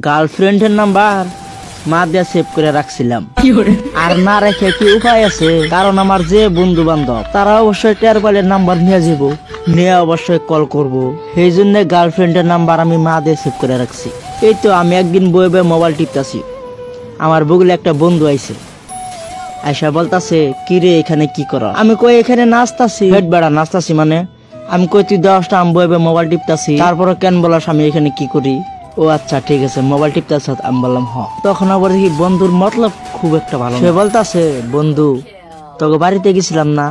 গার্লফ্রেন্ডের নাম্বার মা দিয়ে সেভ করে রাখছিলাম, আর না রেখে কি উপায় আছে? কারণ আমার যে বন্ধু বান্ধব তারা অবশ্যই টেরপালের নাম্বার নিয়ে যাব, নিয়ে অবশ্যই কল করব। সেই জন্য গার্লফ্রেন্ডের নাম্বার আমি মা দিয়ে সেভ করে রাখছি। এই তো আমি একদিন বয়ে বয়ে মোবাইল টিপতাছি, আমার বগুলে একটা বন্ধু আইছে, আয়সা বলতাছে কি রে এখানে কি কর? আমি কই এখানে নাচতাছি। হেড বেড়া নাচতাছি মানে? আমি কই তুই 10টা আমি বয়ে বয়ে মোবাইল টিপতাছি, তারপরে কেন বলাস আমি এখানে কি করি? ও আচ্ছা ঠিক আছে, মোবাইল টিপতাছ? আমি বললাম হ। তখন আবার দেখি বন্ধুর মতলব খুব একটা ভালো। সে বলতাছে বন্ধু তোকে বাড়িতে গেছিলাম না?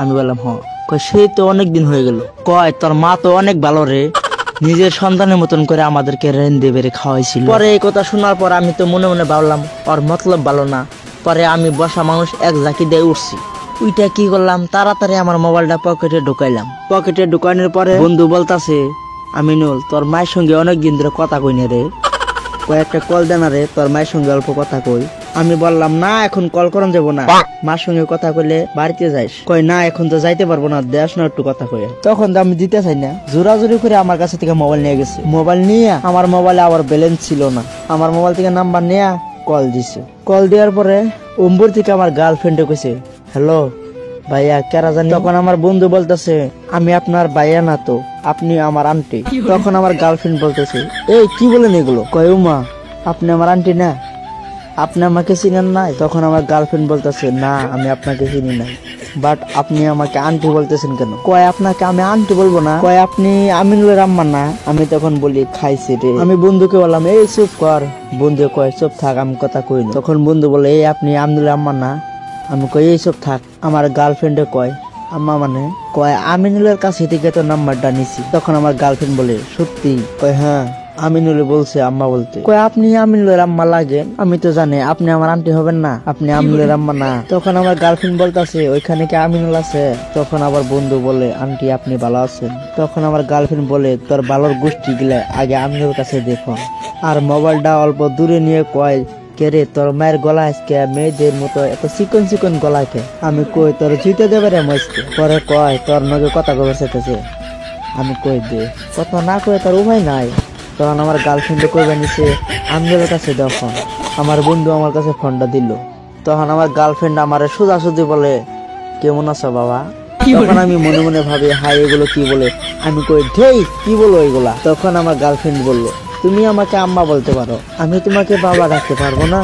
আমি বললাম হ। কই সেই তো অনেকদিন হয়ে গেল। কয় তোর মা তো অনেক ভালো রে, নিজের সন্তানের মতন করে আমাদেরকে রেন্দে বেড়ে খাওয়াইছিল। পরে এই কথা শোনার পর আমি তো মনে মনে ভাবলাম ওর মতলব ভালো না। পরে আমি বসা মানুষ এক ঝাঁকি দিয়ে উঠছি, ওইটা কি করলাম তাড়াতাড়ি আমার মোবাইলটা পকেটে ঢুকাইলাম। পকেটে ঢুকানোর পরে বন্ধু বলতাছে আমিনুল তোর মায়ের সঙ্গে অনেকদিন ধরে কথা কই না রে, কয়েকটা কল দেন রে, তোর মায়ের সঙ্গে অল্প কথা কই। আমি বললাম না এখন কল করান যাবো না, মার সঙ্গে কথা কইলে বাড়িতে যাইস। কই না এখন তো যাইতে পারবো না, দেশ না একটু কথা কই। তখন তো আমি দিতে চাই না, জোরাজুরি করে আমার কাছে থেকে মোবাইল নিয়ে গেছে। মোবাইল নিয়ে আমার মোবাইলে আবার ব্যালেন্স ছিল না, আমার মোবাইল থেকে নাম্বার নিয়ে কল দিছে। কল দেওয়ার পরে উম্বুর থেকে আমার গার্লফ্রেন্ডে কইছে হ্যালো ভাইয়া কেরা জানি। তখন আমার বন্ধু বলতেছে আমি আপনার ভাইয়া না তো, আপনি আমার আন্টি। তখন আমার গার্লফ্রেন্ড বলতেছে এই কি বলেন এগুলো? কয় মা আপনি আমার আন্টি না, আপনি আমাকে চিনেন নাই? তখন আমার গার্লফ্রেন্ড বলতেছে না আমি আপনাকে চিনি নাই, বাট আপনি আমাকে আন্টি বলতেছেন কেন? কয় আপনাকে আমি আন্টি বলবো না, কয় আপনি আমিনুলের আম্মা না। আমি তখন বলি খাইছে রে। আমি বন্ধুকে বললাম এই চুপ কর। বন্ধু কয় চুপ থাক আমি কথা কই না। তখন বন্ধু বলে এই আপনি আমিনুলের আম্মা না। আমি কই এই চুপ থাক। আমার গার্লফ্রেন্ডে কয় আম্মা মানে? কয় আমিনুলের কাছে থেকে তো নাম্বারটা নিছি। তখন আমার গার্লফ্রেন্ড বলে সত্যি? কয় হ্যাঁ আমিনুলে বলছে আম্মা বলতে। কয় আপনি আমিনুলের আম্মা লাগেন, আমি তো জানি আপনি আমার আন্টি হবেন না, আপনি আমিনুলের আম্মা না। তখন আমার গার্লফ্রেন্ড বলতেছে ওইখানে কি আমিনুল আছে? তখন আবার বন্ধু বলে আন্টি আপনি ভালো আছেন? তখন আমার গার্লফ্রেন্ড বলে তোর ভালোর গোষ্ঠী গিলা আগে আমিনুলের কাছে দেখো। আর মোবাইলটা অল্প দূরে নিয়ে কয় কে রে তোর মায়ের গলা আজকে মেয়েদের মতো এত চিকন চিকন গলা কে? আমি কই তোর জিতে দেবে রে মজকে। পরে কয় তোর নগে কথা কবে চেতেছে। আমি কই দে কথা না কয়ে তোর উপায় নাই। তখন আমার গার্লফ্রেন্ড কইবে নিছে আমিনুলের কাছে দেখো। আমার বন্ধু আমার কাছে ফোনটা দিল। তখন আমার গার্লফ্রেন্ড আমার সোজাসুজি বলে কেমন আছো বাবা? তখন আমি মনে মনে ভাবি হাই এগুলো কি বলে? আমি কই ঢেই কি বলো এগুলা? তখন আমার গার্লফ্রেন্ড বললো তুমি আমাকে আম্মা বলতে পারো, আমি তোমাকে বাবা রাখতে পারবো না।